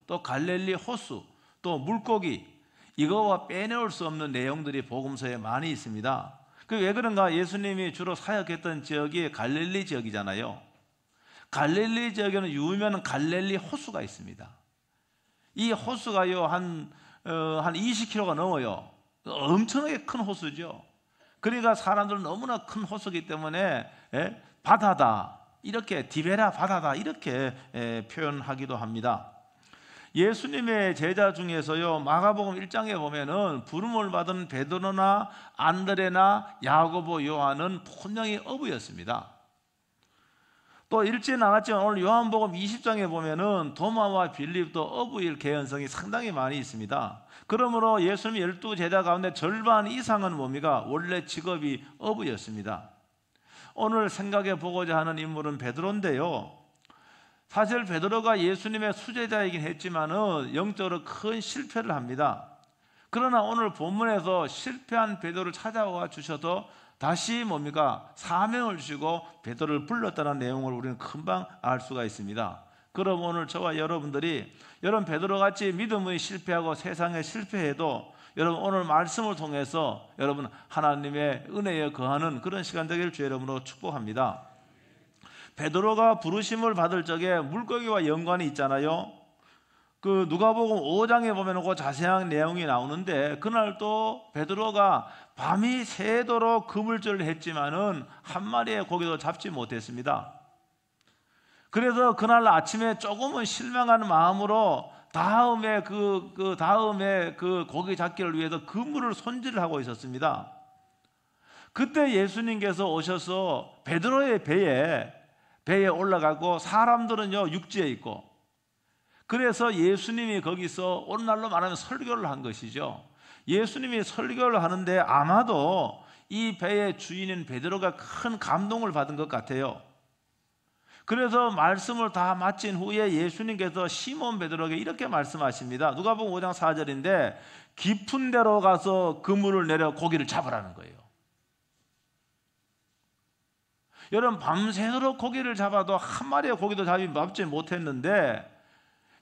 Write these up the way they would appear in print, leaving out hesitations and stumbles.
또 갈릴리 호수, 또 물고기, 이거와 빼놓을 수 없는 내용들이 복음서에 많이 있습니다. 왜 그런가? 예수님이 주로 사역했던 지역이 갈릴리 지역이잖아요. 갈릴리 지역에는 유명한 갈릴리 호수가 있습니다. 이 호수가요 한 20km가 넘어요. 엄청나게 큰 호수죠. 그러니까 사람들은 너무나 큰 호수이기 때문에 바다다, 이렇게 디베라 바다다, 이렇게 표현하기도 합니다. 예수님의 제자 중에서요 마가복음 1장에 보면은 부름을 받은 베드로나 안드레나 야고보, 요한은 분명히 어부였습니다. 또 읽지 않았지만 오늘 요한복음 20장에 보면은 도마와 빌립도 어부일 개연성이 상당히 많이 있습니다. 그러므로 예수님 12제자 가운데 절반 이상은 뭡니까? 원래 직업이 어부였습니다. 오늘 생각해 보고자 하는 인물은 베드로인데요, 사실 베드로가 예수님의 수제자이긴 했지만은 영적으로 큰 실패를 합니다. 그러나 오늘 본문에서 실패한 베드로를 찾아와 주셔서 다시 뭡니까? 사명을 주시고 베드로를 불렀다는 내용을 우리는 금방 알 수가 있습니다. 그럼 오늘 저와 여러분들이 여러분 베드로같이 믿음의 실패하고 세상에 실패해도 여러분 오늘 말씀을 통해서 여러분 하나님의 은혜에 거하는 그런 시간 되길 주 여러분으로 축복합니다. 베드로가 부르심을 받을 적에 물고기와 연관이 있잖아요. 그 누가복음 5장에 보면 그 자세한 내용이 나오는데, 그날 또 베드로가 밤이 새도록 그물질을 했지만은 한 마리의 고기도 잡지 못했습니다. 그래서 그날 아침에 조금은 실망하는 마음으로 다음에 그 고기 잡기를 위해서 그물을 손질을 하고 있었습니다. 그때 예수님께서 오셔서 베드로의 배에 올라가고 사람들은요 육지에 있고, 그래서 예수님이 거기서 오늘날로 말하면 설교를 한 것이죠. 예수님이 설교를 하는데 아마도 이 배의 주인인 베드로가 큰 감동을 받은 것 같아요. 그래서 말씀을 다 마친 후에 예수님께서 시몬 베드로에게 이렇게 말씀하십니다. 누가복음 5장 4절인데 깊은 데로 가서 그물을 내려 고기를 잡으라는 거예요. 여러분 밤새도록 고기를 잡아도 한 마리의 고기도 잡지 못했는데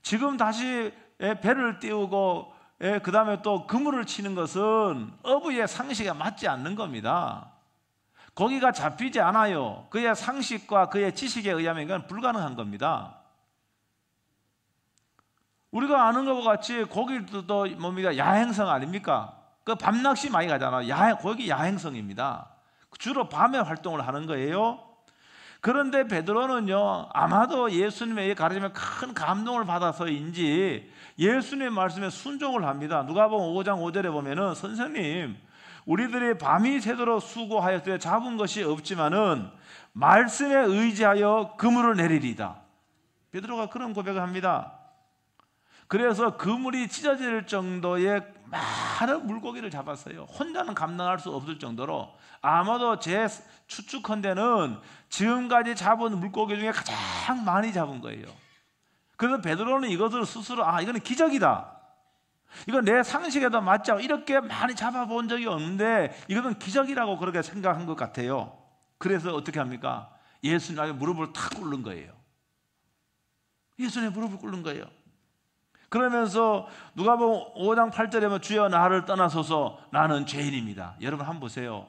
지금 다시 배를 띄우고 그 다음에 또 그물을 치는 것은 어부의 상식에 맞지 않는 겁니다. 고기가 잡히지 않아요. 그의 상식과 그의 지식에 의하면 이건 불가능한 겁니다. 우리가 아는 것과 같이 고기도 뭡니까? 야행성 아닙니까? 그 밤낚시 많이 가잖아요. 거기 야행성입니다. 주로 밤에 활동을 하는 거예요. 그런데 베드로는요 아마도 예수님의 가르침에 큰 감동을 받아서인지 예수님의 말씀에 순종을 합니다. 누가복음 5장 5절에 보면은 선생님, 우리들이 밤이 새도록 수고하였을 때 잡은 것이 없지만은 말씀에 의지하여 그물을 내리리다. 베드로가 그런 고백을 합니다. 그래서 그물이 찢어질 정도의 많은 물고기를 잡았어요. 혼자는 감당할 수 없을 정도로. 아마도 제 추측컨대는 지금까지 잡은 물고기 중에 가장 많이 잡은 거예요. 그래서 베드로는 이것을 스스로 이거는 기적이다, 이건 내 상식에도 맞지 않고 이렇게 많이 잡아본 적이 없는데 이것은 기적이라고 그렇게 생각한 것 같아요. 그래서 어떻게 합니까? 예수님의 무릎을 탁 꿇는 거예요. 예수님의 무릎을 꿇는 거예요. 그러면서 누가복음 5장 8절에 보면 주여 나를 떠나소서 나는 죄인입니다. 여러분 한번 보세요.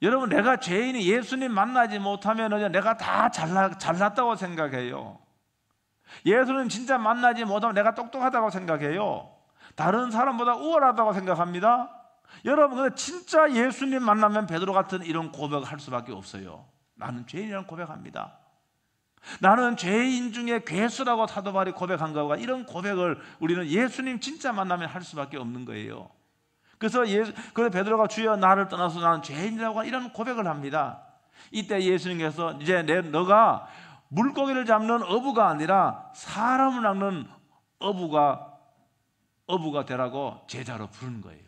여러분 내가 죄인이 예수님 만나지 못하면 내가 다 잘났다고 생각해요. 예수님 진짜 만나지 못하면 내가 똑똑하다고 생각해요. 다른 사람보다 우월하다고 생각합니다. 여러분 근데 진짜 예수님 만나면 베드로 같은 이런 고백을 할 수밖에 없어요. 나는 죄인이라는 고백합니다. 나는 죄인 중에 괴수라고 사도 바울이 고백한 것과 이런 고백을 우리는 예수님 진짜 만나면 할 수밖에 없는 거예요. 그래서 베드로가 주여 나를 떠나서 나는 죄인이라고 이런 고백을 합니다. 이때 예수님께서 이제 너가 물고기를 잡는 어부가 아니라 사람을 낚는 어부가 되라고 제자로 부르는 거예요.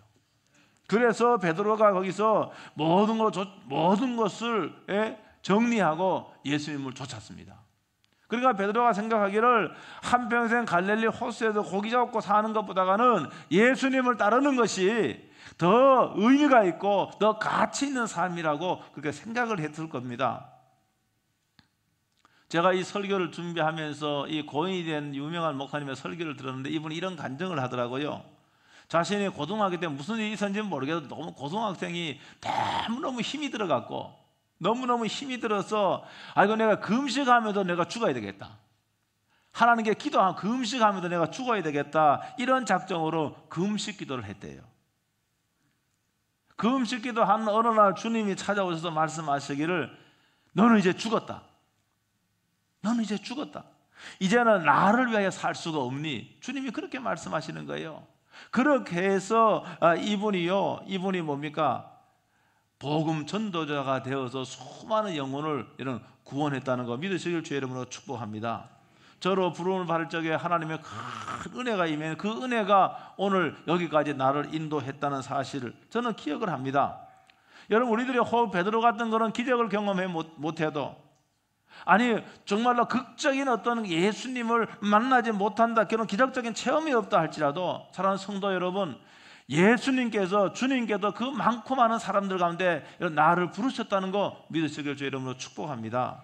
그래서 베드로가 거기서 모든 것을 정리하고 예수님을 쫓았습니다. 그러니까 베드로가 생각하기를 한평생 갈릴리 호수에서 고기 잡고 사는 것보다는 예수님을 따르는 것이 더 의미가 있고 더 가치 있는 삶이라고 그렇게 생각을 했을 겁니다. 제가 이 설교를 준비하면서 이 고인이 된 유명한 목사님의 설교를 들었는데 이분이 이런 간증을 하더라고요. 자신이 고등학교 때 무슨 일이 있었는지 모르겠어도 너무 고등학생이 너무너무 힘이 들어갔고 너무너무 힘이 들어서 이거 내가 금식하면서 내가 죽어야 되겠다. 하나님께 기도하면 금식하면서 내가 죽어야 되겠다. 이런 작정으로 금식 기도를 했대요. 금식 기도한 어느 날 주님이 찾아오셔서 말씀하시기를 너는 이제 죽었다. 너는 이제 죽었다. 이제는 나를 위하여 살 수가 없니? 주님이 그렇게 말씀하시는 거예요. 그렇게 해서 이분이 뭡니까? 복음 전도자가 되어서 수많은 영혼을 이런 구원했다는 거 믿으시길 주의 이름으로 축복합니다. 저로 부름을 받을 적에 하나님의 큰 은혜가 임해 그 은혜가 오늘 여기까지 나를 인도했다는 사실을 저는 기억을 합니다. 여러분, 우리들이 베드로 같은 그런 기적을 경험해 못해도, 아니 정말로 극적인 어떤 예수님을 만나지 못한다, 그런 기적적인 체험이 없다 할지라도 사랑하는 성도 여러분, 예수님께서, 주님께서 그 많고 많은 사람들 가운데 나를 부르셨다는 거 믿으시길 주의 이름으로 축복합니다.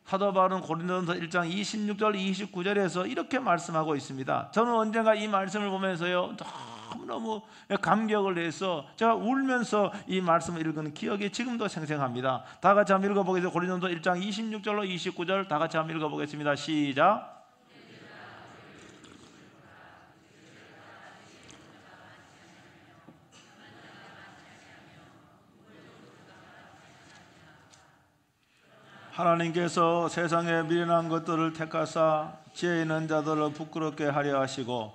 사도 바울은 고린도전서 1장 26절 29절에서 이렇게 말씀하고 있습니다. 저는 언젠가 이 말씀을 보면서요 너무너무 감격을 해서 제가 울면서 이 말씀을 읽은 기억이 지금도 생생합니다. 다 같이 한번 읽어보겠습니다. 고린도전서 1장 26절로 29절 다 같이 한번 읽어보겠습니다. 시작. 하나님께서 세상에 미련한 것들을 택하사 지혜 있는 자들을 부끄럽게 하려 하시고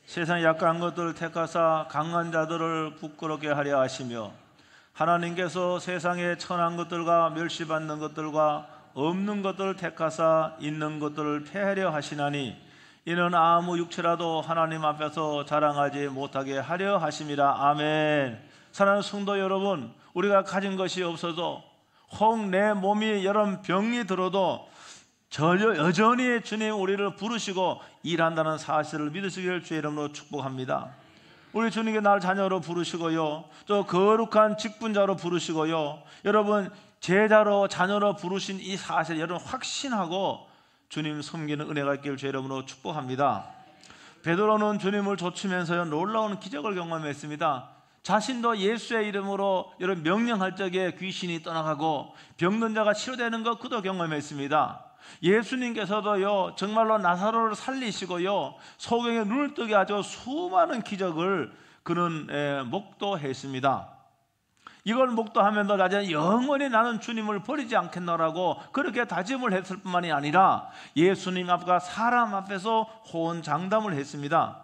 세상에 약한 것들을 택하사 강한 자들을 부끄럽게 하려 하시며 하나님께서 세상에 천한 것들과 멸시받는 것들과 없는 것들을 택하사 있는 것들을 폐하려 하시나니 이는 아무 육체라도 하나님 앞에서 자랑하지 못하게 하려 하심이라. 아멘. 사랑하는 성도 여러분, 우리가 가진 것이 없어도 혹 내 몸이 여러 병이 들어도 여전히 주님 우리를 부르시고 일한다는 사실을 믿으시길 주의 이름으로 축복합니다. 우리 주님께 나를 자녀로 부르시고요, 또 거룩한 직분자로 부르시고요, 여러분 제자로 자녀로 부르신 이 사실 여러분 확신하고 주님 섬기는 은혜가 있기를 주의 이름으로 축복합니다. 베드로는 주님을 좇으면서요 놀라운 기적을 경험했습니다. 자신도 예수의 이름으로 여러분 명령할 적에 귀신이 떠나가고 병든 자가 치료되는 것 그도 경험했습니다. 예수님께서도요 정말로 나사로를 살리시고요 소경의 눈을 뜨게 하죠 수많은 기적을 그는 목도했습니다. 이걸 목도하면서 나중에 영원히 나는 주님을 버리지 않겠노라고 그렇게 다짐을 했을 뿐만이 아니라 예수님 앞과 사람 앞에서 호언장담을 했습니다.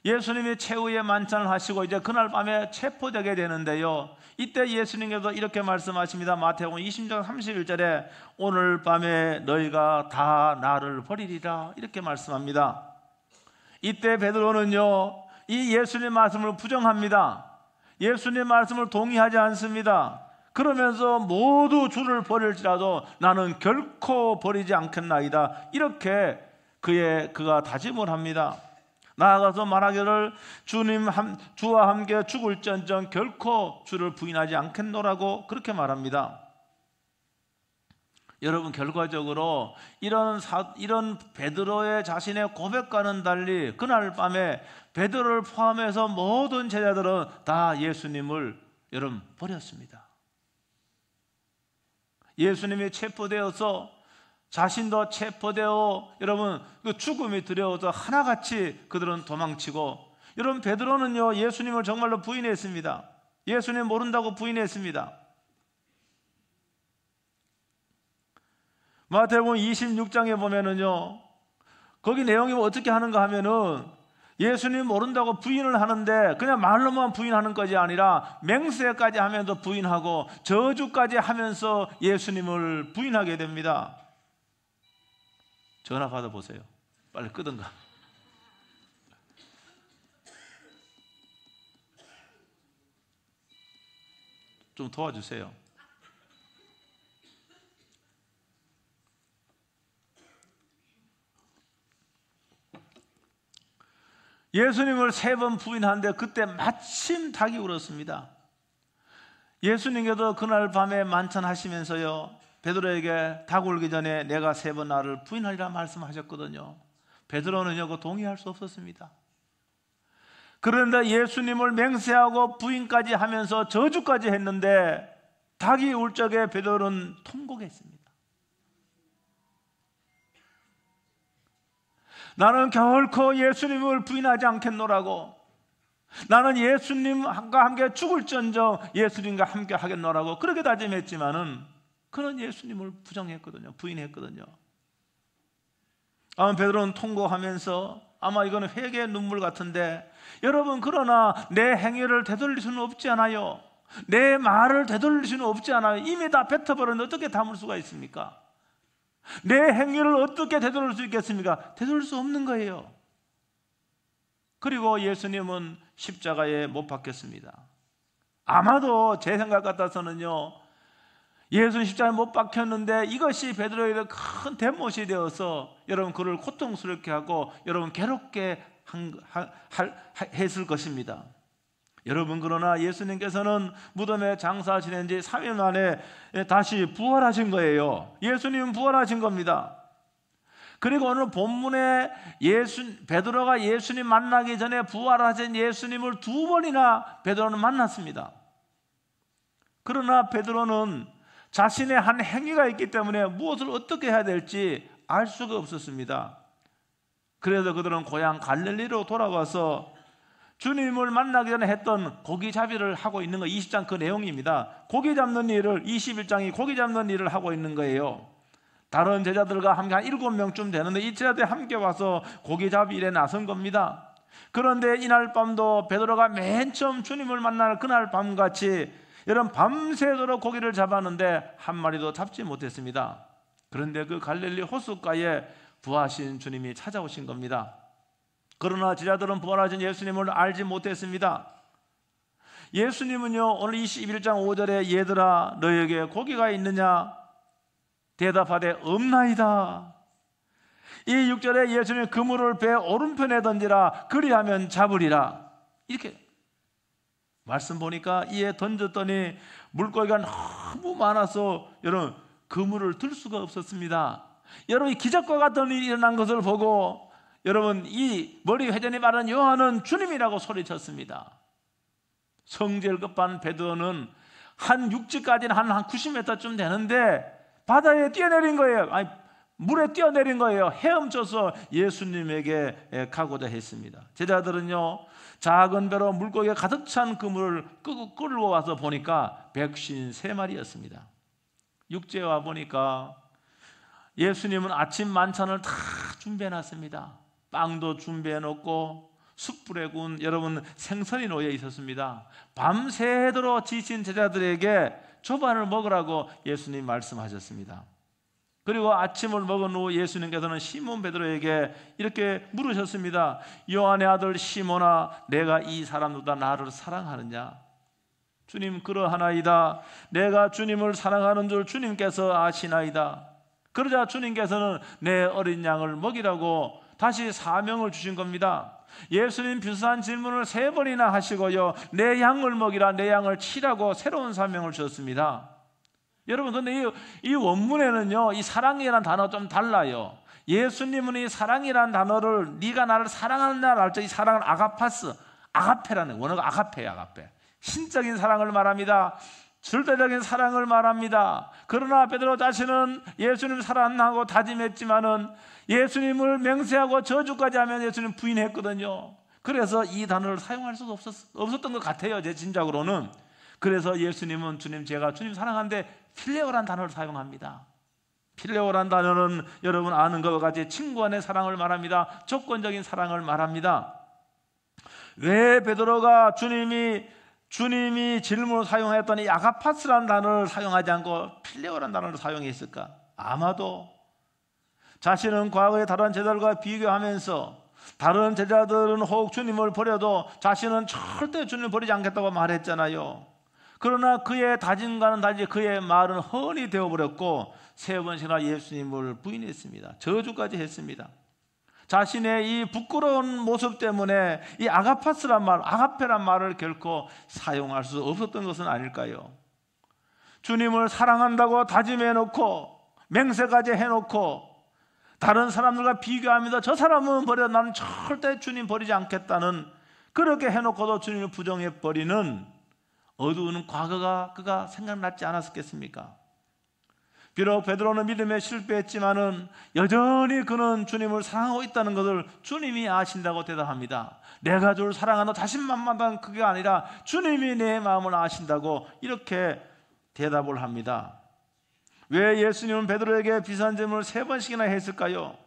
예수님이 최후의 만찬을 하시고 이제 그날 밤에 체포되게 되는데요, 이때 예수님께서 이렇게 말씀하십니다. 마태복음 20장 31절에 오늘 밤에 너희가 다 나를 버리리라 이렇게 말씀합니다. 이때 베드로는요 이 예수님 말씀을 부정합니다. 예수님 말씀을 동의하지 않습니다. 그러면서 모두 주를 버릴지라도 나는 결코 버리지 않겠나이다 이렇게 그가 다짐을 합니다. 나아가서 말하기를 주와 함께 죽을지언정 결코 주를 부인하지 않겠노라고 그렇게 말합니다. 여러분, 결과적으로 이런 베드로의 자신의 고백과는 달리 그날 밤에 베드로를 포함해서 모든 제자들은 다 예수님을 여러분 버렸습니다. 예수님이 체포되어서 자신도 체포되어 여러분 그 죽음이 두려워서 하나같이 그들은 도망치고, 여러분 베드로는요 예수님을 정말로 부인했습니다. 예수님 모른다고 부인했습니다. 마태복음 26장에 보면은요 거기 내용이 어떻게 하는가 하면은 예수님 모른다고 부인을 하는데 그냥 말로만 부인하는 것이 아니라 맹세까지 하면서 부인하고 저주까지 하면서 예수님을 부인하게 됩니다. 전화 받아보세요. 빨리 끄든가. 좀 도와주세요. 예수님을 3번 부인하는데 그때 마침 닭이 울었습니다. 예수님께서 그날 밤에 만찬하시면서요 베드로에게 닭 울기 전에 내가 3번 나를 부인하리라 말씀하셨거든요. 베드로는요, 그 동의할 수 없었습니다. 그런데 예수님을 맹세하고 부인까지 하면서 저주까지 했는데 닭이 울 적에 베드로는 통곡했습니다. 나는 결코 예수님을 부인하지 않겠노라고, 나는 예수님과 함께 죽을지언정 예수님과 함께 하겠노라고 그렇게 다짐했지만은 그는 예수님을 부정했거든요. 부인했거든요. 아마 베드로는 통곡하면서, 아마 이거는 회개의 눈물 같은데, 여러분, 그러나 내 행위를 되돌릴 수는 없지 않아요. 내 말을 되돌릴 수는 없지 않아요. 이미 다 뱉어버렸는데 어떻게 담을 수가 있습니까? 내 행위를 어떻게 되돌릴 수 있겠습니까? 되돌릴 수 없는 거예요. 그리고 예수님은 십자가에 못 박혔습니다. 아마도 제 생각 같아서는요, 예수는 십자가에 못 박혔는데 이것이 베드로에게 큰 대못이 되어서 여러분 그를 고통스럽게 하고 여러분 괴롭게 했을 것입니다. 여러분, 그러나 예수님께서는 무덤에 장사 지낸 지 3일 만에 다시 부활하신 거예요. 예수님은 부활하신 겁니다. 그리고 오늘 본문에 베드로가 예수님 만나기 전에 부활하신 예수님을 2번이나 베드로는 만났습니다. 그러나 베드로는 자신의 한 행위가 있기 때문에 무엇을 어떻게 해야 될지 알 수가 없었습니다. 그래서 그들은 고향 갈릴리로 돌아와서 주님을 만나기 전에 했던 고기잡이를 하고 있는 거, 20장 그 내용입니다. 고기 잡는 일을, 21장이 고기 잡는 일을 하고 있는 거예요. 다른 제자들과 함께 한 7명쯤 되는데 이 제자들이 함께 와서 고기잡이 일에 나선 겁니다. 그런데 이날 밤도 베드로가 맨 처음 주님을 만날 그날 밤같이 여러분 밤새도록 고기를 잡았는데 한 마리도 잡지 못했습니다. 그런데 그 갈릴리 호숫가에 부활하신 주님이 찾아오신 겁니다. 그러나 제자들은 부활하신 예수님을 알지 못했습니다. 예수님은요, 오늘 21장 5절에 얘들아 너에게 고기가 있느냐 대답하되 없나이다. 이 6절에 예수님이 그물을 배 오른편에 던지라 그리하면 잡으리라, 이렇게 말씀 보니까 이에 던졌더니 물고기가 너무 많아서 여러분 그물을 들 수가 없었습니다. 여러분, 이 기적과 같은 일이 일어난 것을 보고 여러분 이 머리 회전이 마른 요한은 주님이라고 소리쳤습니다. 성질 급한 베드로는 한 육지까지는 한 90m쯤 되는데 바다에 뛰어내린 거예요. 아니, 물에 뛰어내린 거예요. 헤엄쳐서 예수님에게 가고자 했습니다. 제자들은요, 작은 배로 물고기가 가득 찬 그물을 끌고 와서 보니까 153마리였습니다. 육지에 와 보니까 예수님은 아침 만찬을 다 준비해 놨습니다. 빵도 준비해 놓고 숯불에 구운 여러분 생선이 놓여 있었습니다. 밤새도록 지친 제자들에게 조반을 먹으라고 예수님 말씀하셨습니다. 그리고 아침을 먹은 후 예수님께서는 시몬 베드로에게 이렇게 물으셨습니다. 요한의 아들 시몬아, 내가 이 사람보다 나를 사랑하느냐? 주님, 그러하나이다. 내가 주님을 사랑하는 줄 주님께서 아시나이다. 그러자 주님께서는 내 어린 양을 먹이라고 다시 사명을 주신 겁니다. 예수님 비슷한 질문을 3번이나 하시고요, 내 양을 먹이라, 내 양을 치라고 새로운 사명을 주셨습니다. 여러분, 근데 이 원문에는요, 이 사랑이라는 단어가 좀 달라요. 예수님은 이 사랑이라는 단어를 네가 나를 사랑하느냐를 할 때 이 사랑은 아가파스, 아가페라는 원어가 아가페예요. 아가페. 신적인 사랑을 말합니다. 절대적인 사랑을 말합니다. 그러나 베드로 자신은 예수님 사랑하고 다짐했지만은 예수님을 맹세하고 저주까지 하면 예수님 부인했거든요. 그래서 이 단어를 사용할 수가 없었던 것 같아요, 제 짐작으로는. 그래서 예수님은 주님, 제가 주님 사랑하는데 필레오란 단어를 사용합니다. 필레오란 단어는 여러분 아는 것과 같이 친구 간의 사랑을 말합니다. 조건적인 사랑을 말합니다. 왜 베드로가 주님이 질문을 사용했더니 아가파스라는 단어를 사용하지 않고 필레오라는 단어를 사용했을까? 아마도 자신은 과거의 다른 제자들과 비교하면서 다른 제자들은 혹 주님을 버려도 자신은 절대 주님을 버리지 않겠다고 말했잖아요. 그러나 그의 다짐과는 달리 그의 말은 헛이 되어버렸고 3번씩이나 예수님을 부인했습니다. 저주까지 했습니다. 자신의 이 부끄러운 모습 때문에 이 아가파스란 말, 아가페란 말을 결코 사용할 수 없었던 것은 아닐까요? 주님을 사랑한다고 다짐해놓고 맹세까지 해놓고 다른 사람들과 비교하면서 저 사람은 버려 나는 절대 주님 버리지 않겠다는 그렇게 해놓고도 주님을 부정해버리는 어두운 과거가 그가 생각났지 않았겠습니까? 비록 베드로는 믿음에 실패했지만은 여전히 그는 주님을 사랑하고 있다는 것을 주님이 아신다고 대답합니다. 내가 주를 사랑하는 자신만만한 그게 아니라 주님이 내 마음을 아신다고 이렇게 대답을 합니다. 왜 예수님은 베드로에게 비싼 질문을 3번씩이나 했을까요?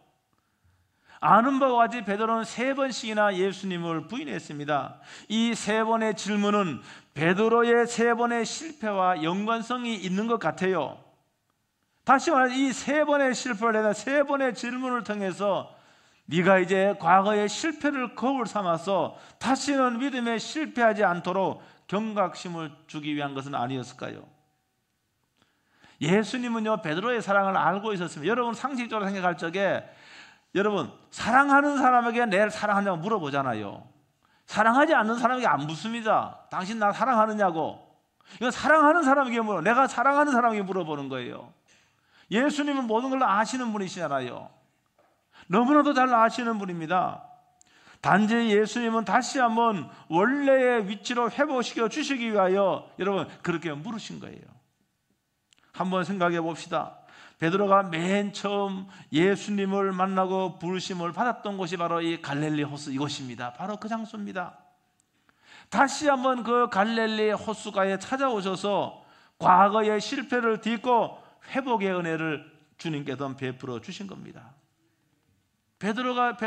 아는 바와 같이 베드로는 3번씩이나 예수님을 부인했습니다. 이 3번의 질문은 베드로의 3번의 실패와 연관성이 있는 것 같아요. 다시 말해 이 3번의 실패를 내가 3번의 질문을 통해서 네가 이제 과거의 실패를 거울 삼아서 다시는 믿음에 실패하지 않도록 경각심을 주기 위한 것은 아니었을까요? 예수님은요 베드로의 사랑을 알고 있었습니다. 여러분 상식적으로 생각할 적에 여러분 사랑하는 사람에게 내 사랑하냐고 물어보잖아요. 사랑하지 않는 사람에게 안 묻습니다. 당신 나 사랑하느냐고. 이건 사랑하는 사람에게 물어, 내가 사랑하는 사람에게 물어보는 거예요. 예수님은 모든 걸 아시는 분이시잖아요. 너무나도 잘 아시는 분입니다. 단지 예수님은 다시 한번 원래의 위치로 회복시켜 주시기 위하여 여러분 그렇게 물으신 거예요. 한번 생각해 봅시다. 베드로가 맨 처음 예수님을 만나고 부르심을 받았던 곳이 바로 이 갈릴리 호수 이곳입니다. 바로 그 장소입니다. 다시 한번 그 갈릴리 호수가에 찾아오셔서 과거의 실패를 딛고 회복의 은혜를 주님께서 베풀어 주신 겁니다. 베드로가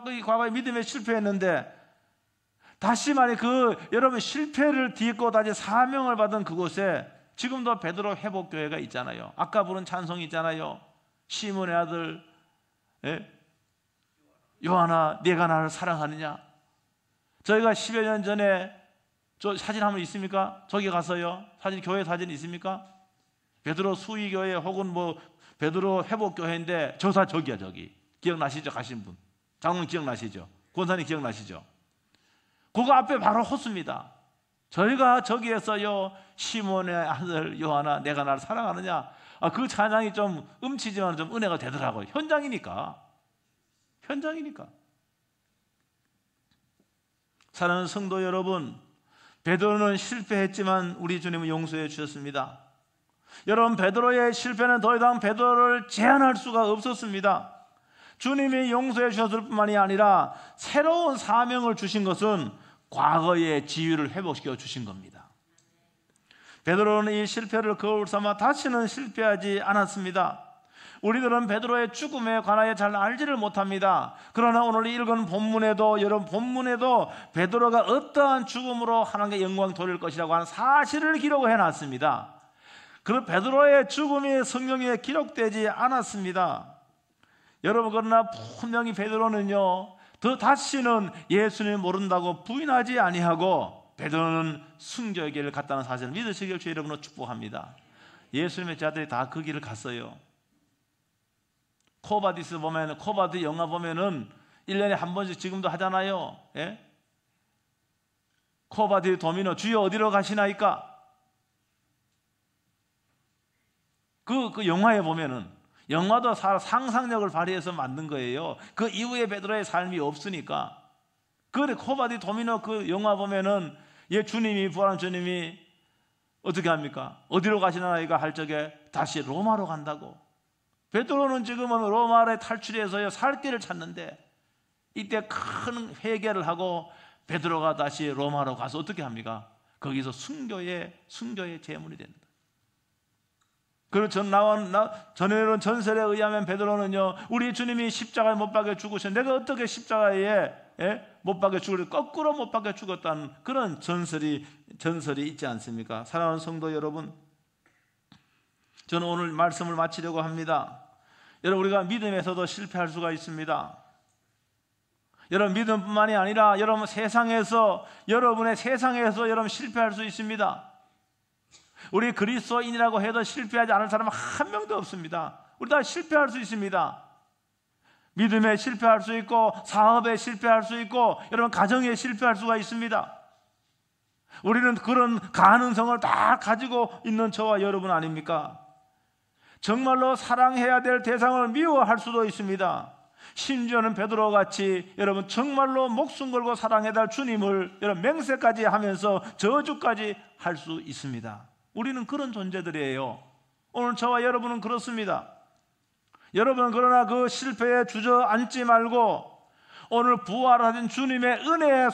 그 과거에 믿음에 실패했는데 다시 말해 여러분 실패를 딛고 다시 사명을 받은 그곳에 지금도 베드로 회복교회가 있잖아요. 아까 부른 찬송이 있잖아요. 시몬의 아들 요한아 네가 나를 사랑하느냐. 저희가 10여 년 전에 저 사진 한번 있습니까? 저기 가서요. 사진 교회 사진 있습니까? 베드로 수의교회 혹은 뭐 베드로 회복교회인데 저기야 저기. 기억나시죠? 가신 분. 장로님 기억나시죠? 권사님 기억나시죠? 그거 앞에 바로 호수입니다. 저희가 저기에서요 시몬의 아들 요한아 내가 나를 사랑하느냐. 그 찬양이 좀 음치지만 좀 은혜가 되더라고요. 현장이니까. 사랑하는 성도 여러분, 베드로는 실패했지만 우리 주님은 용서해 주셨습니다. 여러분 베드로의 실패는 더 이상 베드로를 제한할 수가 없었습니다. 주님이 용서해 주셨을 뿐만이 아니라 새로운 사명을 주신 것은 과거의 지위를 회복시켜 주신 겁니다. 베드로는 이 실패를 거울 삼아 다시는 실패하지 않았습니다. 우리들은 베드로의 죽음에 관하여 잘 알지를 못합니다. 그러나 오늘 읽은 본문에도 여러분 본문에도 베드로가 어떠한 죽음으로 하나님께 영광 돌릴 것이라고 하는 사실을 기록해 놨습니다. 그 베드로의 죽음이 성경에 기록되지 않았습니다. 여러분 그러나 분명히 베드로는요 더 다시는 예수님을 모른다고 부인하지 아니하고 베드로는 순교의 길을 갔다는 사실을 믿으시길 주 여러분으로 축복합니다. 예수님의 제자들이 다 그 길을 갔어요. 코바디스 보면 코바디 영화 보면은 1년에 한 번씩 지금도 하잖아요. 예? 코바디 도미노 주여 어디로 가시나이까? 그 영화에 보면은 영화도 상상력을 발휘해서 만든 거예요. 그 이후에 베드로의 삶이 없으니까. 그래 코바디 도미노 그 영화 보면은 주님이 부활한 주님이 어떻게 합니까? 어디로 가시나이까 할 적에 다시 로마로 간다고. 베드로는 지금은 로마를 탈출해서 살 길을 찾는데 이때 큰 회개를 하고 베드로가 다시 로마로 가서 어떻게 합니까? 거기서 순교의 제물이 된다. 그리고 전에는 전설에 의하면 베드로는요 우리 주님이 십자가에 못 박혀 죽으셔 내가 어떻게 십자가에 못 박혀 죽을 거꾸로 못 박혀 죽었다는 그런 전설이 있지 않습니까? 사랑하는 성도 여러분, 저는 오늘 말씀을 마치려고 합니다. 여러분 우리가 믿음에서도 실패할 수가 있습니다. 여러분 믿음뿐만이 아니라 여러분의 세상에서 여러분 실패할 수 있습니다. 우리 그리스도인이라고 해도 실패하지 않을 사람은 한 명도 없습니다. 우리 다 실패할 수 있습니다. 믿음에 실패할 수 있고 사업에 실패할 수 있고 여러분 가정에 실패할 수가 있습니다. 우리는 그런 가능성을 다 가지고 있는 저와 여러분 아닙니까? 정말로 사랑해야 될 대상을 미워할 수도 있습니다. 심지어는 베드로 같이 여러분 정말로 목숨 걸고 사랑해야 될 주님을 여러분 맹세까지 하면서 저주까지 할 수 있습니다. 우리는 그런 존재들이에요. 오늘 저와 여러분은 그렇습니다. 여러분 그러나 그 실패에 주저앉지 말고 오늘 부활하신 주님의 은혜의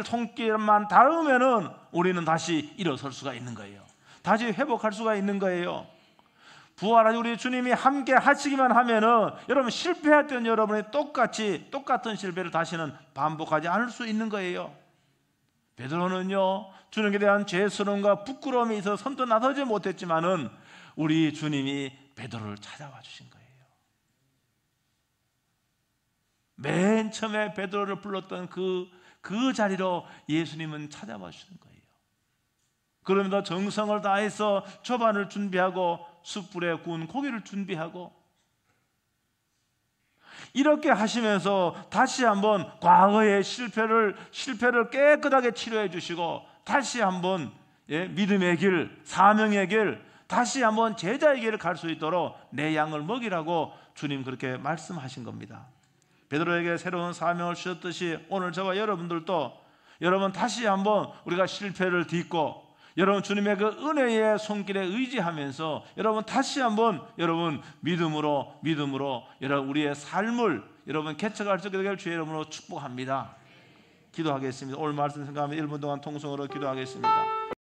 손길만 닿으면은 우리는 다시 일어설 수가 있는 거예요. 다시 회복할 수가 있는 거예요. 부활하신 우리 주님이 함께 하시기만 하면은 여러분 실패했던 여러분이 똑같은 실패를 다시는 반복하지 않을 수 있는 거예요. 베드로는요 주님에 대한 죄스러움과 부끄러움이 있어서 선뜻 나서지 못했지만은 우리 주님이 베드로를 찾아와 주신 거예요. 맨 처음에 베드로를 불렀던 그 자리로 예수님은 찾아와 주시는 거예요. 그러면서 정성을 다해서 초반을 준비하고 숯불에 구운 고기를 준비하고 이렇게 하시면서 다시 한번 과거의 실패를 깨끗하게 치료해 주시고 다시 한번 믿음의 길, 사명의 길, 다시 한번 제자의 길을 갈 수 있도록 내 양을 먹이라고 주님 그렇게 말씀하신 겁니다. 베드로에게 새로운 사명을 주셨듯이 오늘 저와 여러분들도 여러분 다시 한번 우리가 실패를 딛고 여러분 주님의 그 은혜의 손길에 의지하면서 여러분 다시 한번 여러분 믿음으로 여러분 우리의 삶을 여러분 개척할 수 있게 되길 주의 이름으로 축복합니다. 기도하겠습니다. 오늘 말씀 생각하면 1분 동안 통성으로 기도하겠습니다.